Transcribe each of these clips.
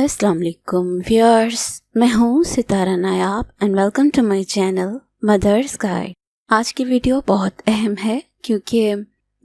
अस्सलाम वालेकुम व्यूअर्स, मैं हूँ Sitara Nayab and welcome to my channel mothers guide. आज की वीडियो बहुत अहम है क्योंकि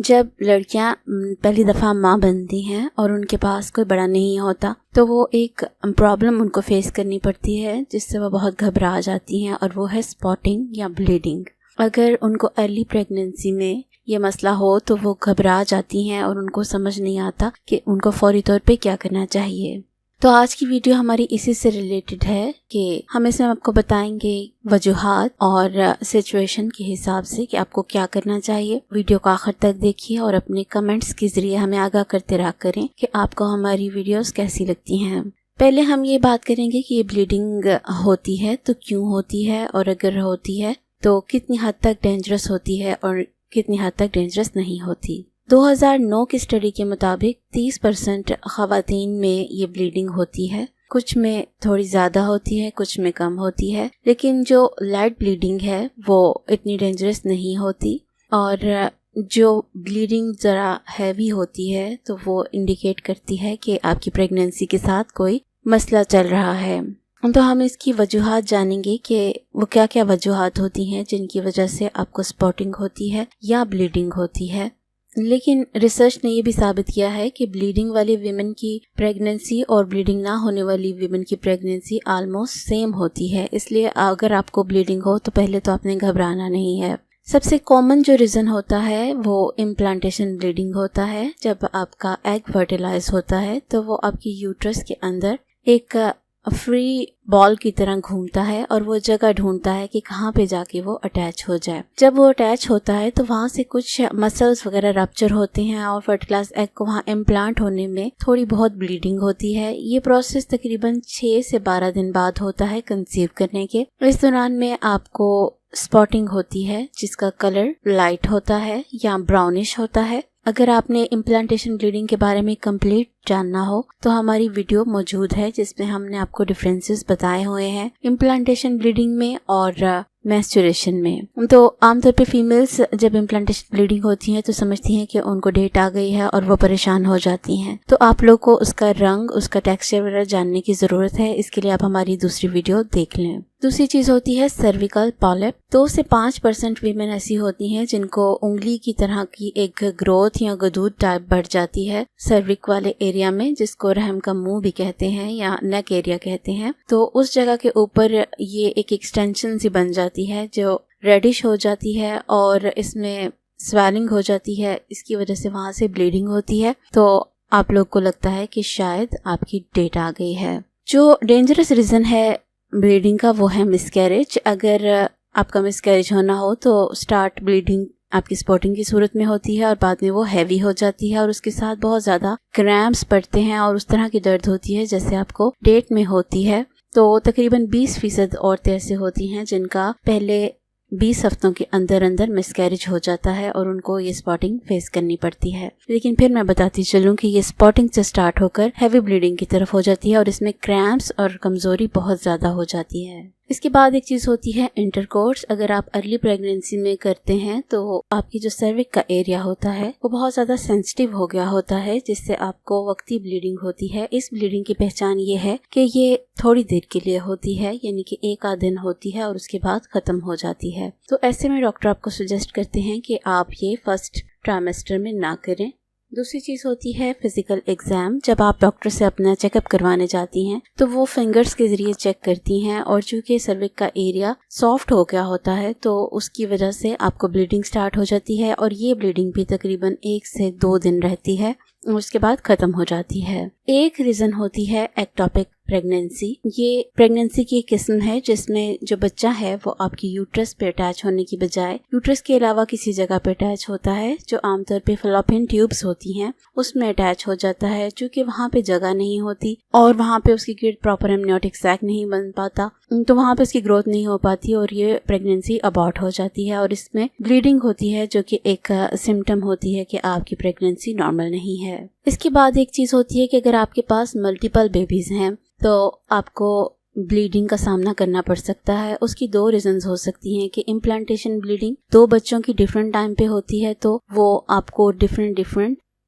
जब लड़कियाँ पहली दफ़ा माँ बनती हैं और उनके पास कोई बड़ा नहीं होता तो वो एक प्रॉब्लम उनको फेस करनी पड़ती है जिससे वो बहुत घबरा जाती हैं, और वो है स्पॉटिंग या ब्लीडिंग। अगर उनको अर्ली प्रेगनेंसी में ये मसला हो तो वो घबरा जाती हैं और उनको समझ नहीं आता कि उनको फौरी तौर पे क्या करना चाहिए। तो आज की वीडियो हमारी इसी से रिलेटेड है कि हम इसमें आपको बताएंगे वजूहात और सिचुएशन के हिसाब से कि आपको क्या करना चाहिए। वीडियो को आखिर तक देखिए और अपने कमेंट्स के जरिए हमें आगाह करते रहा करें कि आपको हमारी वीडियोस कैसी लगती हैं। पहले हम ये बात करेंगे कि ये ब्लीडिंग होती है तो क्यों होती है, और अगर होती है तो कितनी हद तक डेंजरस होती है और कितनी हद तक डेंजरस नहीं होती। 2009 की स्टडी के मुताबिक 30% ख़वातीन में ये ब्लीडिंग होती है। कुछ में थोड़ी ज़्यादा होती है, कुछ में कम होती है, लेकिन जो लाइट ब्लीडिंग है वो इतनी डेंजरस नहीं होती। और जो ब्लीडिंग ज़रा हैवी होती है तो वो इंडिकेट करती है कि आपकी प्रेगनेंसी के साथ कोई मसला चल रहा है। तो हम इसकी वजूहात जानेंगे कि वो क्या क्या वजूहात होती हैं जिनकी वजह से आपको स्पॉटिंग होती है या ब्लीडिंग होती है। लेकिन रिसर्च ने ये भी साबित किया है कि ब्लीडिंग वाली वीमेन की प्रेगनेंसी और ब्लीडिंग ना होने वाली वीमेन की प्रेगनेंसी ऑलमोस्ट सेम होती है। इसलिए अगर आपको ब्लीडिंग हो तो पहले तो आपने घबराना नहीं है। सबसे कॉमन जो रीज़न होता है वो इम्प्लांटेशन ब्लीडिंग होता है। जब आपका एग फर्टिलाइज होता है तो वो आपकी यूट्रस के अंदर एक फ्री बॉल की तरह घूमता है और वो जगह ढूंढता है कि कहाँ पे जाके वो अटैच हो जाए। जब वो अटैच होता है तो वहाँ से कुछ मसल्स वगैरह रप्चर होते हैं और फर्टिलाइज एग को वहाँ इम्प्लांट होने में थोड़ी बहुत ब्लीडिंग होती है। ये प्रोसेस तकरीबन 6 से 12 दिन बाद होता है कंसीव करने के। इस दौरान में आपको स्पॉटिंग होती है जिसका कलर लाइट होता है या ब्राउनिश होता है। अगर आपने इम्प्लांटेशन ब्लीडिंग के बारे में कंप्लीट जानना हो तो हमारी वीडियो मौजूद है जिसमें हमने आपको डिफरेंसेस बताए हुए हैं इम्प्लांटेशन ब्लीडिंग में और मेंस्ट्रुएशन में। तो आमतौर पे फीमेल्स जब इम्प्लांटेशन ब्लीडिंग होती हैं तो समझती हैं कि उनको डेट आ गई है और वो परेशान हो जाती हैं। तो आप लोग को उसका रंग, उसका टेक्सचर वगैरह जानने की ज़रूरत है। इसके लिए आप हमारी दूसरी वीडियो देख लें। दूसरी चीज़ होती है सर्विकल पॉलिप। 2 से 5% वीमेन ऐसी होती हैं जिनको उंगली की तरह की एक ग्रोथ या गदूद टाइप बढ़ जाती है सर्विक वाले एरिया में, जिसको रहम का मुंह भी कहते हैं या नेक एरिया कहते हैं। तो उस जगह के ऊपर ये एक एक्सटेंशन सी बन जाती है जो रेडिश हो जाती है और इसमें स्वेलिंग हो जाती है। इसकी वजह से वहाँ से ब्लीडिंग होती है। तो आप लोग को लगता है कि शायद आपकी डेट आ गई है। जो डेंजरस रीज़न है ब्लीडिंग का वो है मिसकैरेज। अगर आपका मिसकैरेज होना हो तो स्टार्ट ब्लीडिंग आपकी स्पॉटिंग की सूरत में होती है और बाद में वो हैवी हो जाती है और उसके साथ बहुत ज़्यादा क्रैम्प्स पड़ते हैं और उस तरह की दर्द होती है जैसे आपको डेट में होती है। तो तकरीबन 20% औरतें ऐसे होती हैं जिनका पहले 20 हफ्तों के अंदर अंदर मिसकैरेज हो जाता है और उनको ये स्पॉटिंग फेस करनी पड़ती है। लेकिन फिर मैं बताती चलूँ कि ये स्पॉटिंग से स्टार्ट होकर हैवी ब्लीडिंग की तरफ हो जाती है और इसमें क्रैम्प्स और कमज़ोरी बहुत ज़्यादा हो जाती है। इसके बाद एक चीज़ होती है इंटरकोर्स। अगर आप अर्ली प्रेगनेंसी में करते हैं तो आपकी जो सर्विक का एरिया होता है वो बहुत ज़्यादा सेंसिटिव हो गया होता है जिससे आपको वक्ती ब्लीडिंग होती है। इस ब्लीडिंग की पहचान ये है कि ये थोड़ी देर के लिए होती है, यानी कि 1 आध दिन होती है और उसके बाद ख़त्म हो जाती है। तो ऐसे में डॉक्टर आपको सजेस्ट करते हैं कि आप ये फर्स्ट ट्राइमेस्टर में ना करें। दूसरी चीज़ होती है फिजिकल एग्जाम। जब आप डॉक्टर से अपना चेकअप करवाने जाती हैं तो वो फिंगर्स के जरिए चेक करती हैं और चूंकि सर्विक का एरिया सॉफ्ट हो गया होता है तो उसकी वजह से आपको ब्लीडिंग स्टार्ट हो जाती है और ये ब्लीडिंग भी तकरीबन 1 से 2 दिन रहती है और उसके बाद ख़त्म हो जाती है। एक रीज़न होती है एक्टोपिक प्रेगनेंसी। ये प्रेगनेंसी की एक किस्म है जिसमें जो बच्चा है वो आपकी यूट्रस पे अटैच होने की बजाय यूट्रस के अलावा किसी जगह पे अटैच होता है जो आमतौर पे फैलोपियन ट्यूब्स होती हैं उसमें अटैच हो जाता है। चूँकि वहाँ पे जगह नहीं होती और वहाँ पे उसकी गिर्द प्रॉपर एमनियोटिक सैक नहीं बन पाता तो वहाँ पे उसकी ग्रोथ नहीं हो पाती और ये प्रेगनेंसी अबॉर्ट हो जाती है और इसमें ब्लीडिंग होती है जो कि एक सिम्टम होती है कि आपकी प्रेगनेंसी नॉर्मल नहीं है। इसके बाद एक चीज़ होती है कि अगर आपके पास मल्टीपल बेबीज़ हैं तो आपको ब्लीडिंग का सामना करना पड़ सकता है। उसकी 2 रीजंस हो सकती हैं कि इम्प्लांटेशन ब्लीडिंग 2 बच्चों की डिफरेंट टाइम पे होती है तो वो आपको डिफरेंट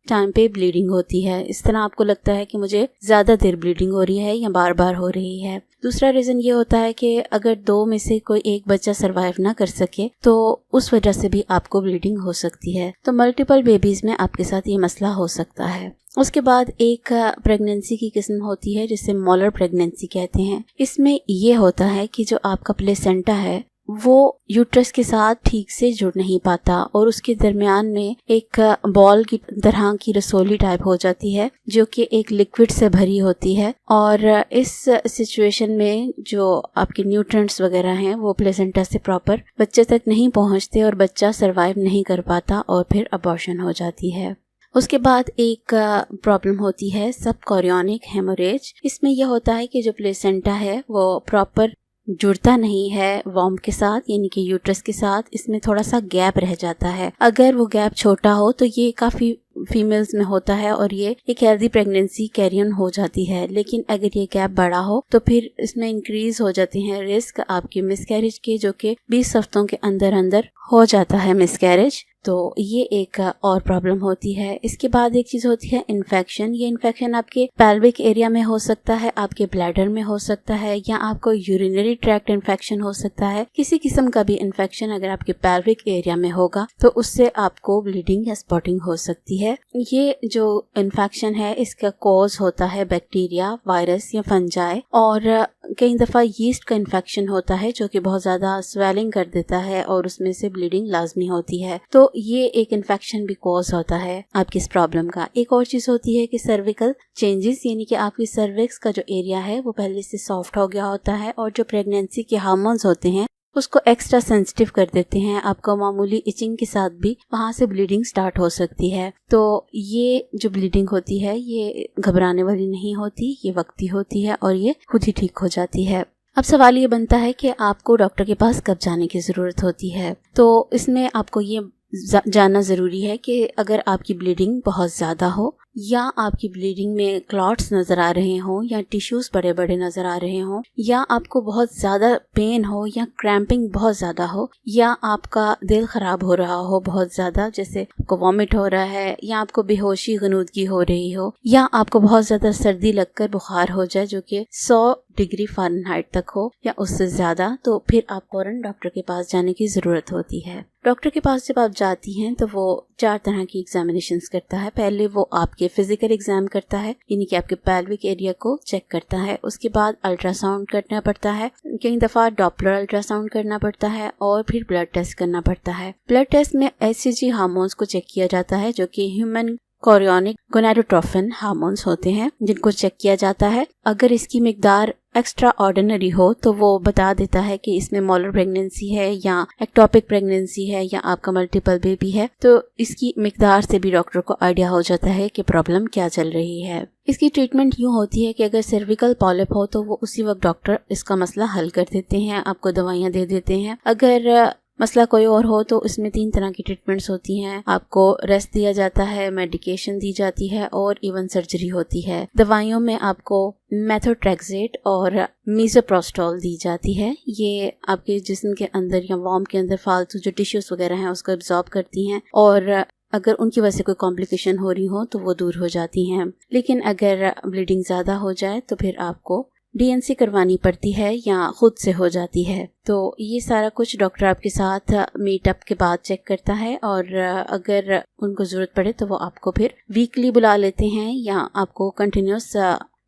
टाइम पे ब्लीडिंग होती है। इस तरह आपको लगता है कि मुझे ज़्यादा देर ब्लीडिंग हो रही है या बार बार हो रही है। दूसरा रीज़न ये होता है कि अगर 2 में से कोई एक बच्चा सर्वाइव ना कर सके तो उस वजह से भी आपको ब्लीडिंग हो सकती है। तो मल्टीपल बेबीज़ में आपके साथ ये मसला हो सकता है। उसके बाद एक प्रेगनेंसी की किस्म होती है जिसे मोलर प्रेगनेंसी कहते हैं। इसमें ये होता है कि जो आपका प्लेसेंटा है वो यूट्रस के साथ ठीक से जुड़ नहीं पाता और उसके दरमियान में एक बॉल की तरह की रसोली टाइप हो जाती है जो कि एक लिक्विड से भरी होती है। और इस सिचुएशन में जो आपके न्यूट्रिएंट्स वगैरह हैं वो प्लेसेंटा से प्रॉपर बच्चे तक नहीं पहुंचते और बच्चा सरवाइव नहीं कर पाता और फिर अबॉर्शन हो जाती है। उसके बाद एक प्रॉब्लम होती है सबकोरियोनिक हेमोरेज। इसमें यह होता है कि जो प्लेसेंटा है वो प्रॉपर जुड़ता नहीं है वॉर्म के साथ, यानी कि यूट्रस के साथ। इसमें थोड़ा सा गैप रह जाता है। अगर वो गैप छोटा हो तो ये काफ़ी फीमेल्स में होता है और ये एक हेल्दी प्रेगनेंसी कैरी ऑन हो जाती है। लेकिन अगर ये गैप बड़ा हो तो फिर इसमें इंक्रीज हो जाते हैं रिस्क आपके मिसकैरेज के, जो कि 20 हफ्तों के अंदर अंदर हो जाता है मिसकैरेज। तो ये एक और प्रॉब्लम होती है। इसके बाद एक चीज होती है इन्फेक्शन। ये इन्फेक्शन आपके पेल्विक एरिया में हो सकता है, आपके ब्लैडर में हो सकता है, या आपको यूरिनरी ट्रैक्ट इन्फेक्शन हो सकता है। किसी किस्म का भी इन्फेक्शन अगर आपके पेल्विक एरिया में होगा तो उससे आपको ब्लीडिंग या स्पॉटिंग हो सकती है। ये जो इन्फेक्शन है इसका कॉज होता है बैक्टीरिया, वायरस या फंजाई, और कई दफा यीस्ट का इन्फेक्शन होता है जो कि बहुत ज्यादा स्वेलिंग कर देता है और उसमें से ब्लीडिंग लाजमी होती है। तो ये एक इन्फेक्शन भी कॉज होता है आपकी इस प्रॉब्लम का। एक और चीज होती है कि सर्विकल चेंजेस, यानी कि आपकी सर्विक्स का जो एरिया है वो पहले से सॉफ्ट हो गया होता है और जो प्रेगनेंसी के हार्मोन्स होते हैं उसको एक्स्ट्रा सेंसिटिव कर देते हैं। आपको मामूली इचिंग के साथ भी वहां से ब्लीडिंग स्टार्ट हो सकती है। तो ये जो ब्लीडिंग होती है ये घबराने वाली नहीं होती, ये वक्ती होती है और ये खुद ही ठीक हो जाती है। अब सवाल ये बनता है कि आपको डॉक्टर के पास कब जाने की ज़रूरत होती है। तो इसमें आपको ये जानना ज़रूरी है कि अगर आपकी ब्लीडिंग बहुत ज़्यादा हो या आपकी ब्लीडिंग में क्लॉट्स नज़र आ रहे हों या टिश्यूज़ बड़े बड़े नज़र आ रहे हों या आपको बहुत ज़्यादा पेन हो या क्रैम्पिंग बहुत ज़्यादा हो या आपका दिल ख़राब हो रहा हो बहुत ज़्यादा, जैसे आपको वॉमिट हो रहा है या आपको बेहोशी गनूदगी हो रही हो या आपको बहुत ज़्यादा सर्दी लगकर बुखार हो जाए जो कि 100 डिग्री फ़ारेनहाइट तक हो या उससे ज़्यादा, तो फिर आप फौरन डॉक्टर के पास जाने की ज़रूरत होती है। डॉक्टर के पास जब आप जाती हैं तो वो 4 तरह की एग्जामिनेशंस करता है। पहले वो आपके फिजिकल एग्जाम करता है, यानी कि आपके पेल्विक एरिया को चेक करता है। उसके बाद अल्ट्रासाउंड करना पड़ता है, कई दफ़ा डॉपलर अल्ट्रासाउंड करना पड़ता है और फिर ब्लड टेस्ट करना पड़ता है। ब्लड टेस्ट में एचसीजी हार्मोन्स को चेक किया जाता है जो कि ह्यूमन कोरियोनिक गोनाडोट्रोफिन हार्मोन्स होते हैं, जिनको चेक किया जाता है। अगर इसकी मिकदार एक्स्ट्रा ऑर्डिनरी हो तो वो बता देता है कि इसमें मोलर प्रेगनेंसी है या एक्टोपिक प्रेगनेंसी है या आपका मल्टीपल बेबी है। तो इसकी मिकदार से भी डॉक्टर को आइडिया हो जाता है कि प्रॉब्लम क्या चल रही है। इसकी ट्रीटमेंट यूँ होती है कि अगर सर्विकल पॉलिप हो तो वो उसी वक्त डॉक्टर इसका मसला हल कर देते हैं, आपको दवाइयाँ दे देते हैं। अगर मसला कोई और हो तो इसमें 3 तरह की ट्रीटमेंट्स होती हैं। आपको रेस्ट दिया जाता है, मेडिकेशन दी जाती है और इवन सर्जरी होती है। दवाइयों में आपको मेथोट्रेक्सेट और मीज़ोप्रोस्टोल दी जाती है। ये आपके जिस्म के अंदर या वॉर्म के अंदर फालतू जो टिश्यूज वगैरह हैं उसको एब्जॉर्ब करती हैं और अगर उनकी वजह से कोई कॉम्प्लिकेशन हो रही हो तो वो दूर हो जाती हैं। लेकिन अगर ब्लीडिंग ज़्यादा हो जाए तो फिर आपको डीएनसी करवानी पड़ती है या खुद से हो जाती है। तो ये सारा कुछ डॉक्टर आपके साथ मीटअप के बाद चेक करता है और अगर उनको ज़रूरत पड़े तो वो आपको फिर वीकली बुला लेते हैं या आपको कंटिन्यूस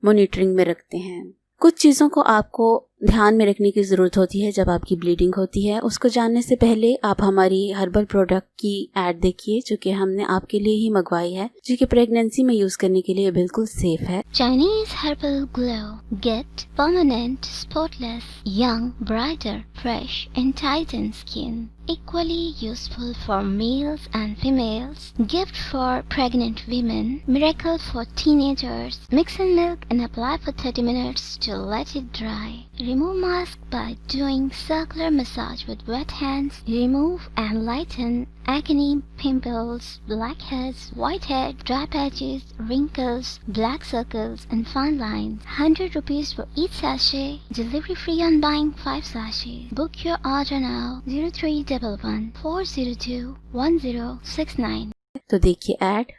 मॉनिटरिंग में रखते हैं। कुछ चीज़ों को आपको ध्यान में रखने की ज़रूरत होती है जब आपकी ब्लीडिंग होती है। उसको जानने से पहले आप हमारी हर्बल प्रोडक्ट की ऐड देखिए जो कि हमने आपके लिए ही मंगवाई है, जो कि प्रेगनेंसी में यूज़ करने के लिए बिल्कुल सेफ है। Chinese Herbal Glow. Get permanent, spotless, young, brighter, fresh and tightened skin. Equally useful for males and females. Gift for pregnant women. Miracle for teenagers. Mix in milk and apply for 30 minutes to let it dry. Remove mask by doing circular massage with wet hands. Remove and lighten acne, pimples, blackheads, whitehead, dry patches, wrinkles, black circles and fine lines. 100 rupees for each sachet. Delivery free on buying 5 sachets. Book your order now. 0311 402 1069. तो देखिए add.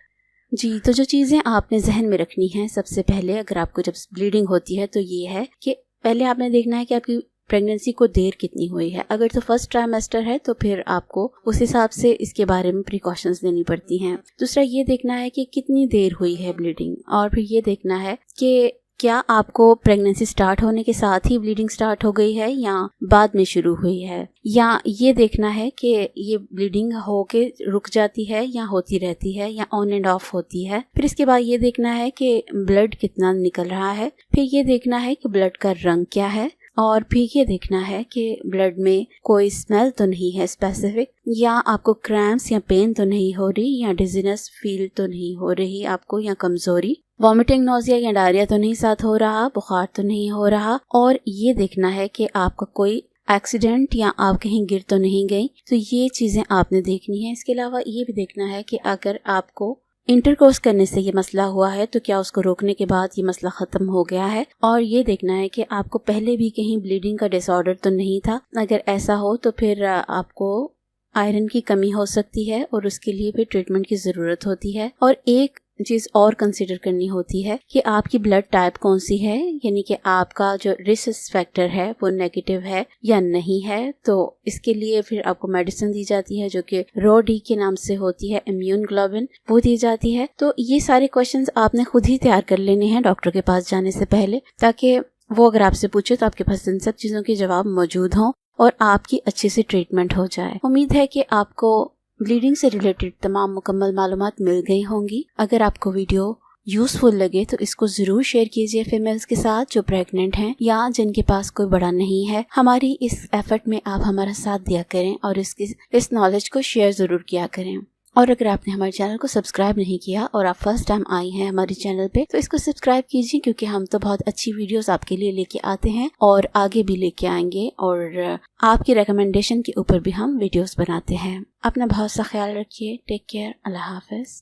जी, तो जो चीज़ें आपने जहन में रखनी है सबसे पहले, अगर आपको जब ब्लीडिंग होती है तो ये है कि पहले आपने देखना है कि आपकी प्रेगनेंसी को देर कितनी हुई है। अगर तो फर्स्ट ट्राइमेस्टर है तो फिर आपको उस हिसाब से इसके बारे में प्रिकॉशंस लेनी पड़ती हैं। दूसरा ये देखना है कि कितनी देर हुई है ब्लीडिंग, और फिर ये देखना है कि क्या आपको प्रेगनेंसी स्टार्ट होने के साथ ही ब्लीडिंग स्टार्ट हो गई है या बाद में शुरू हुई है, या ये देखना है कि ये ब्लीडिंग होके रुक जाती है या होती रहती है या ऑन एंड ऑफ होती है। फिर इसके बाद ये देखना है कि ब्लड कितना निकल रहा है। फिर ये देखना है कि ब्लड का रंग क्या है, और फिर ये देखना है कि ब्लड में कोई स्मेल तो नहीं है स्पेसिफिक, या आपको क्रैम्प्स या पेन तो नहीं हो रही, या डिजीनेस फील तो नहीं हो रही आपको, या कमजोरी, वॉमिटिंग, नोजिया या डायरिया तो नहीं साथ हो रहा, बुखार तो नहीं हो रहा। और ये देखना है कि आपका कोई एक्सीडेंट या आप कहीं गिर तो नहीं गई। तो ये चीजें आपने देखनी है। इसके अलावा ये भी देखना है कि अगर आपको इंटरकोर्स करने से ये मसला हुआ है तो क्या उसको रोकने के बाद ये मसला खत्म हो गया है। और ये देखना है कि आपको पहले भी कहीं ब्लीडिंग का डिसऑर्डर तो नहीं था। अगर ऐसा हो तो फिर आपको आयरन की कमी हो सकती है और उसके लिए फिर ट्रीटमेंट की ज़रूरत होती है। और एक चीज़ और कंसिडर करनी होती है कि आपकी ब्लड टाइप कौन सी है, यानी कि आपका जो रिस्क फैक्टर है वो नेगेटिव है या नहीं है। तो इसके लिए फिर आपको मेडिसिन दी जाती है जो कि रो डी के नाम से होती है, इम्यून ग्लोबिन, वो दी जाती है। तो ये सारे क्वेश्चंस आपने खुद ही तैयार कर लेने हैं डॉक्टर के पास जाने से पहले, ताकि वो अगर आपसे पूछे तो आपके पास इन सब चीज़ों के जवाब मौजूद हों और आपकी अच्छे से ट्रीटमेंट हो जाए। उम्मीद है कि आपको ब्लीडिंग से रिलेटेड तमाम मुकम्मल मालूमात मिल गई होंगी। अगर आपको वीडियो यूज़फुल लगे तो इसको ज़रूर शेयर कीजिए फीमेल्स के साथ जो प्रेग्नेंट हैं या जिनके पास कोई बड़ा नहीं है। हमारी इस एफर्ट में आप हमारा साथ दिया करें और इस नॉलेज को शेयर ज़रूर किया करें। और अगर आपने हमारे चैनल को सब्सक्राइब नहीं किया और आप फर्स्ट टाइम आई हैं हमारे चैनल पे, तो इसको सब्सक्राइब कीजिए, क्योंकि हम तो बहुत अच्छी वीडियोस आपके लिए लेके आते हैं और आगे भी लेके आएंगे, और आपकी रिकमेंडेशन के ऊपर भी हम वीडियोस बनाते हैं। अपना बहुत सा ख्याल रखिए। Take care. अल्लाह हाफिज।